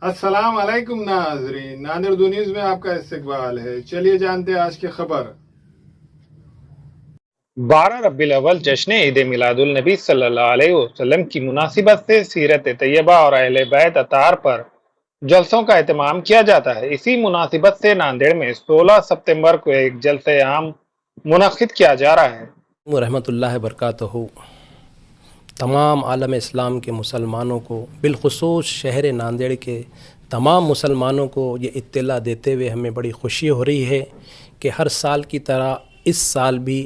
अस्सलाम वालेकुम नाजरीन, नादिर दो न्यूज़ में आपका इस्तकबाल है। चलिए जानते हैं आज की खबर। 12 रब्बिल अव्वल जश्न ईद मिलादुल नबी सल्लल्लाहु अलैहि वसल्लम की मुनासिबत से सीरत तैयबा और अहले बैत अतार पर जलसों का एहतमाम किया जाता है। इसी मुनासिबत से नांदेड़ में 16 सितंबर को एक जलसे आम मुनक्किद किया जा रहा है। रहमतुल्लाहि बरकातहू। तमाम आलम इस्लाम के मुसलमानों को, बिलखुसूस शहर नांदेड़ के तमाम मुसलमानों को ये इत्तला देते हुए हमें बड़ी खुशी हो रही है कि हर साल की तरह इस साल भी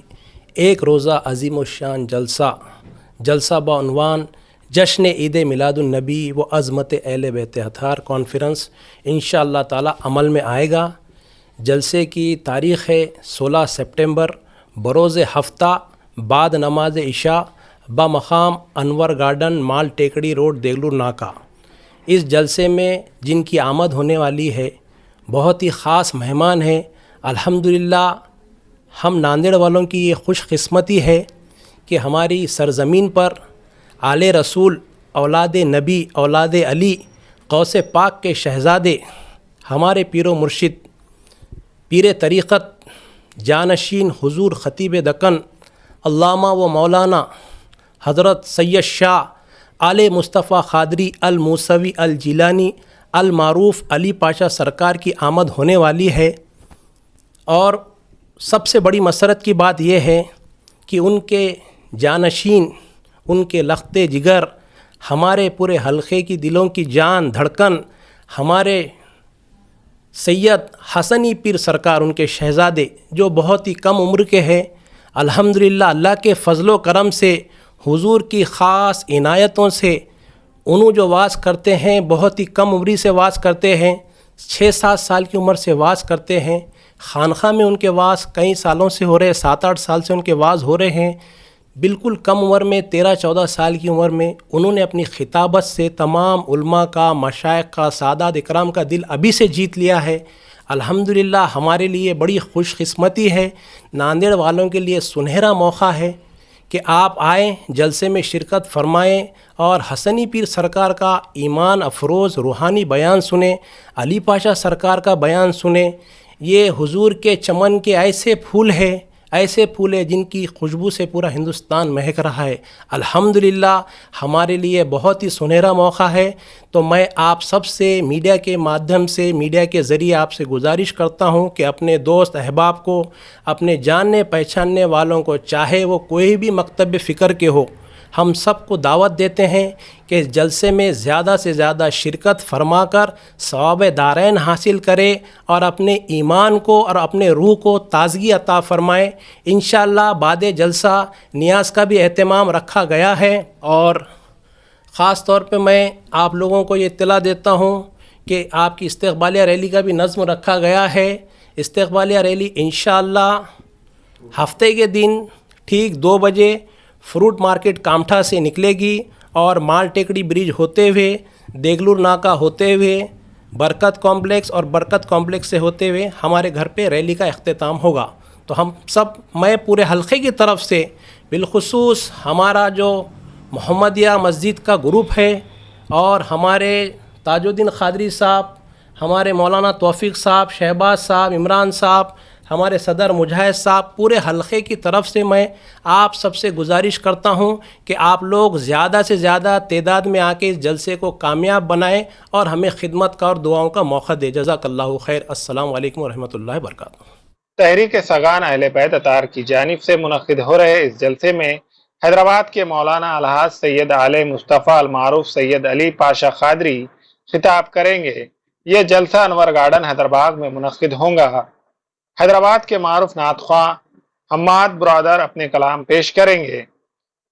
एक रोज़ा अज़ीम शान जलसा बउनवान जश्न ईद मिलादुन नबी व अज़मत अहले बैत अतार कॉन्फ्रेंस इंशाअल्लाह ताला अमल में आएगा। जलसे की तारीख़ है 16 सितंबर बरोज़ हफ्ता बाद नमाज इशा बमकाम अनवर गार्डन माल टेकड़ी रोड देगलूर नाका। इस जलसे में जिनकी आमद होने वाली है बहुत ही ख़ास मेहमान है। अल्हम्दुलिल्लाह हम नांदेड़ वालों की ये खुशकिस्मती है कि हमारी सरज़मीन पर आले रसूल औलाद नबी औलाद अली गौसे पाक के शहज़ादे हमारे पीरो मुर्शिद पीर तरीक़त जानशीन हुजूर ख़तीब दक्कन अल्लामा व मौलाना हज़रत सैयद शाह आले मुस्तफ़ा क़ादरी अल मूसवी अल जिलानी अल मारूफ़ अली पाशा सरकार की आमद होने वाली है। और सबसे बड़ी मसरत की बात यह है कि उनके जानशीन, उनके लख्ते जिगर, हमारे पूरे हलक़े की दिलों की जान धड़कन हमारे सैयद हसनी पीर सरकार, उनके शहज़ादे जो बहुत ही कम उम्र के हैं, अल्हम्दुलिल्लाह अल्लाह के फ़ज़लो करम से हुजूर की ख़ास इनायतों से उन्हों जो वाज़ करते हैं बहुत ही कम उम्री से वाज़ करते हैं, 6-7 साल की उम्र से वाज़ करते हैं। खानखा में उनके वाज़ कई सालों से हो रहे हैं, 7-8 साल से उनके वाज़ हो रहे हैं। बिल्कुल कम उम्र में 13-14 साल की उम्र में उन्होंने अपनी खिताबत से तमाम उलमा का, मशाइख का, सादात इकराम का दिल अभी से जीत लिया है। अल्हम्दुलिल्लाह हमारे लिए बड़ी खुशकिस्मती है, नांदेड़ वालों के लिए सुनहरा मौका है कि आप आएँ, जलसे में शिरकत फरमाएँ और हसनी पीर सरकार का ईमान अफरोज़ रूहानी बयान सुने, अली पाशा सरकार का बयान सुने। ये हुजूर के चमन के ऐसे फूल है जिनकी खुशबू से पूरा हिंदुस्तान महक रहा है। अल्हम्दुलिल्लाह हमारे लिए बहुत ही सुनहरा मौका है। तो मैं आप सब से मीडिया के माध्यम से, मीडिया के ज़रिए आपसे गुजारिश करता हूं कि अपने दोस्त अहबाब को, अपने जानने पहचानने वालों को, चाहे वो कोई भी मकतब फ़िक्र के हो, हम सबको दावत देते हैं कि इस जलसे में ज़्यादा से ज़्यादा शिरकत फरमाकर सवाब दारैन हासिल करें और अपने ईमान को और अपने रूह को ताज़गी अता फ़रमाएँ। इंशाअल्लाह बाद जलसा नियाज का भी एहतमाम रखा गया है और ख़ास तौर पे मैं आप लोगों को ये इत्तला देता हूँ कि आपकी इस्तक़बालिया रैली का भी नज़्म रखा गया है। इस्तक़बालिया रैली इंशाअल्लाह हफ्ते के दिन ठीक 2 बजे फ्रूट मार्केट कामठा से निकलेगी और माल टेकड़ी ब्रिज होते हुए, देगलूर नाका होते हुए, बरकत कॉम्प्लेक्स और बरकत कॉम्प्लेक्स से होते हुए हमारे घर पे रैली का इख्तिताम होगा। तो हम सब, मैं पूरे हलक़े की तरफ से, बिलखुसूस हमारा जो मोहम्मदिया मस्जिद का ग्रुप है और हमारे ताजुद्दीन क़ादरी साहब, हमारे मौलाना तौफ़ीक साहब, शहबाज साहब, इमरान साहब, हमारे सदर मुजाहिद साहब, पूरे हलक़े की तरफ से मैं आप सबसे गुजारिश करता हूं कि आप लोग ज़्यादा से ज़्यादा तादाद में आके इस जलसे को कामयाब बनाएं और हमें खिदमत का और दुआओं का मौका दे। जज़ाकल्लाहु खैर। अस्सलामु अलैकुम वरहमतुल्लाहि वबरकातुहू। तहरीक सगान अहले बैत अतार की जानिब से मुनक्किद हो रहे इस जलसे में हैदराबाद के मौलाना अलहाज सैयद आले मुस्तफ़ा अल मारूफ सैयद अली पाशा क़ादरी खिताब करेंगे। ये जलसा अनवर गार्डन हैदराबाद में मुनक्किद होगा। हैदराबाद के मारूफ नातख़्वां हम्माद ब्रदर अपने कलाम पेश करेंगे।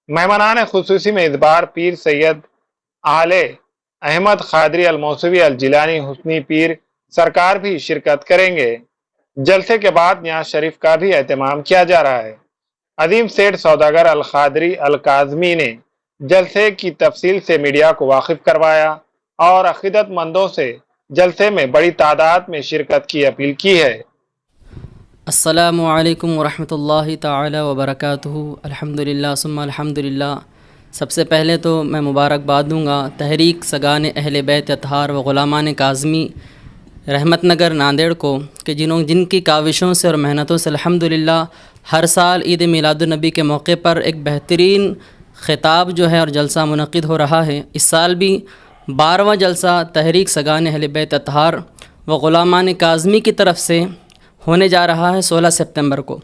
मेहमानान खुसूसी में इस बार पीर सैयद आले अहमद क़ादरी अल मौसवी अल जिलानी हुस्नी पीर सरकार भी शिरकत करेंगे। जलसे के बाद न्याज शरीफ का भी एहतमाम किया जा रहा है। अजीम सेठ सौदागर अल क़ादरी अल काज़मी ने जलसे की तफसील से मीडिया को वाकिफ करवाया और अक़ीदतमंदों से जलसे में बड़ी तादाद में शिरकत की अपील की है। अस्सलामु अलैकुम वरहमतुल्लाहि ताला वबरकातुहू। अल्हम्दुलिल्लाह सुम्मा अल्हम्दुलिल्लाह سب سے پہلے تو میں مبارکباد دوں گا تحریک سگان اہل بیت اطہار و غلامان کاظمی رحمت نگر ناندیڑ کو کہ جن کی کاوشوں سے اور محنتوں سے الحمدللہ ہر سال عید میلاد النبی کے موقع پر ایک بہترین خطاب جو ہے اور جلسہ منعقد ہو رہا ہے۔ اس سال بھی 12واں جلسہ تحریک سگان اہل بیت اطہار و غلامان کاظمی کی طرف سے ہونے جا رہا ہے 16 سپتمبر کو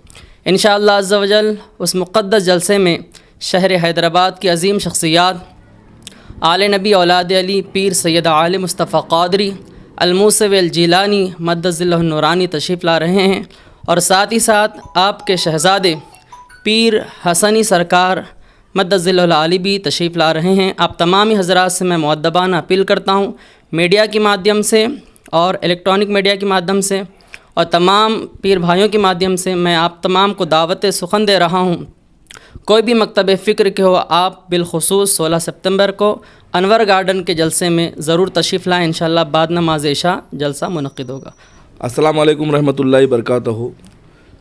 انشاءاللہ عز و جل۔ اس مقدس جلسے میں شہر حیدرآباد کی عظیم شخصیات آل نبی اولاد علی پیر سید عالم مصطفیٰ قادری الموسوی الجیلانی مدد ظلہ النورانی تشریف لا رہے ہیں، اور ساتھ ہی ساتھ آپ کے شہزادے پیر حسنی سرکار مدد ظلہ العالی بھی تشریف لا رہے ہیں۔ آپ تمامی حضرات سے میں مؤدبانہ اپیل کرتا ہوں، میڈیا کے مادھیم سے اور الیکٹرانک میڈیا کے مادھیم سے اور تمام پیر بھائیوں کے مادھیم سے میں آپ تمام کو دعوت سخن دے رہا ہوں، کوئی بھی مکتب فکر کے ہو آپ بالخصوص 16 سپتمبر کو انور گارڈن کے جلسے میں ضرور تشریف لائیں۔ انشاءاللہ بعد نماز عشاء جلسہ منعقد ہوگا۔ السلام علیکم رحمۃ اللہ وبرکاتہ۔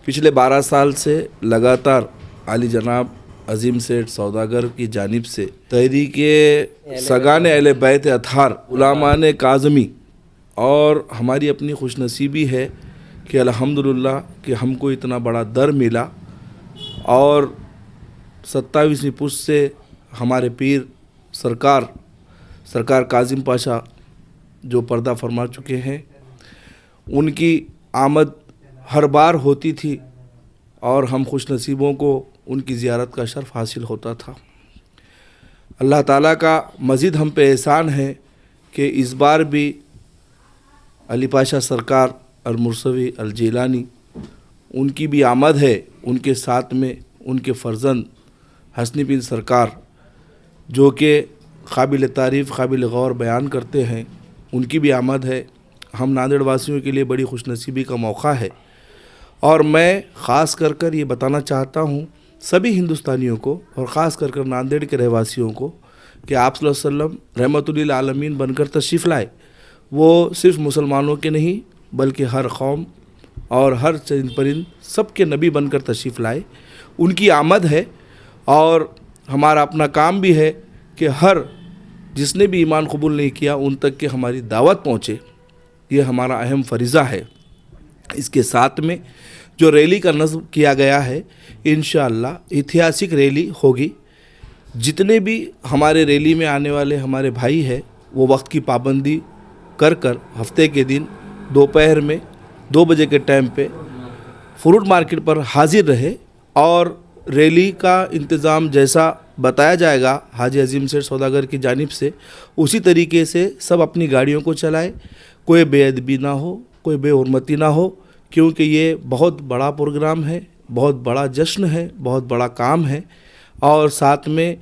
پچھلے 12 سال سے لگاتار علی جناب عظیم سیٹھ سوداگر کی جانب سے تحریک سگان اہل بیت اطہار غلامان کاظمی اور ہماری اپنی خوش نصیبی ہے کہ الحمدللہ کہ ہم کو اتنا بڑا در ملا، اور 27ویں پشت سے ہمارے پیر سرکار کاظم پاشا جو پردہ فرما چکے ہیں، ان کی آمد ہر بار ہوتی تھی اور ہم خوش نصیبوں کو ان کی زیارت کا شرف حاصل ہوتا تھا۔ اللہ تعالیٰ کا مزید ہم پہ احسان ہے کہ اس بار بھی علی پاشا سرکار المرسوی الجیلانی ان کی بھی آمد ہے، ان کے ساتھ میں ان کے فرزند حسنی پیر سرکار جو کہ قابل تعریف قابل غور بیان کرتے ہیں، ان کی بھی آمد ہے۔ ہم ناندیڑ واسیوں کے لیے بڑی خوش نصیبی کا موقع ہے، اور میں خاص کر یہ بتانا چاہتا ہوں سبھی ہندوستانیوں کو اور خاص کر ناندیڑ کے رہواسیوں کو کہ آپ صلی اللہ علیہ وسلم رحمت للعالمین بن کر تشریف لائے۔ وہ صرف مسلمانوں کے نہیں بلکہ ہر قوم اور ہر چرند پرند سب کے نبی بن کر تشریف لائے۔ ان کی آمد ہے، اور ہمارا اپنا کام بھی ہے کہ ہر جس نے بھی ایمان قبول نہیں کیا ان تک کہ ہماری دعوت پہنچے، یہ ہمارا اہم فریضہ ہے۔ اس کے ساتھ میں جو ریلی کا نظم کیا گیا ہے، انشاءاللہ ایتہاسک ریلی ہوگی۔ جتنے بھی ہمارے ریلی میں آنے والے ہمارے بھائی ہیں وہ وقت کی پابندی کر ہفتے کے دن دوپہر میں 2 بجے کے ٹائم پہ فروٹ مارکیٹ پر حاضر رہے، اور ریلی کا انتظام جیسا بتایا جائے گا حاجی عظیم سیٹھ سوداگر کی جانب سے، اسی طریقے سے سب اپنی گاڑیوں کو چلائے، کوئی بے ادبی نہ ہو، کوئی بے حرمتی نہ ہو، کیونکہ یہ بہت بڑا پروگرام ہے، بہت بڑا جشن ہے، بہت بڑا کام ہے۔ اور ساتھ میں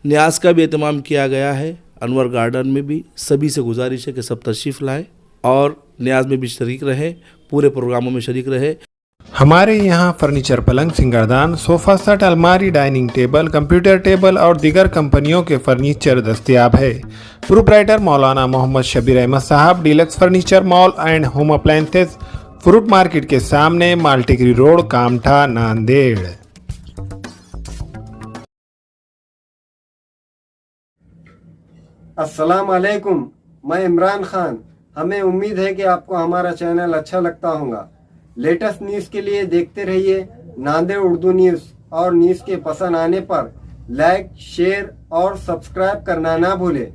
نیاز کا بھی اہتمام کیا گیا ہے انور گارڈن میں بھی۔ سبھی سے گزارش ہے کہ سب تشریف لائیں اور نیاز میں بھی شریک رہیں، پورے پروگراموں میں شریک رہے۔ ہمارے یہاں فرنیچر، پلنگ، سنگردان، صوفہ سیٹ، الماری، ڈائننگ ٹیبل، کمپیوٹر ٹیبل اور دیگر کمپنیوں کے فرنیچر دستیاب ہے۔ پروپرائٹر مولانا محمد شبیر احمد صاحب، deluxe furniture mall and home appliances, fruit market کے سامنے، مالٹیگری روڈ، کامٹھا، ناندیڑ۔ السلام علیکم، میں عمران خان۔ ہمیں امید ہے کہ آپ کو ہمارا چینل اچھا لگتا ہوگا۔ لیٹسٹ نیوز کے لیے دیکھتے رہیے ناندیڑ اردو نیوز، اور نیوز کے پسند آنے پر لائک، شیئر اور سبسکرائب کرنا نہ بھولیں۔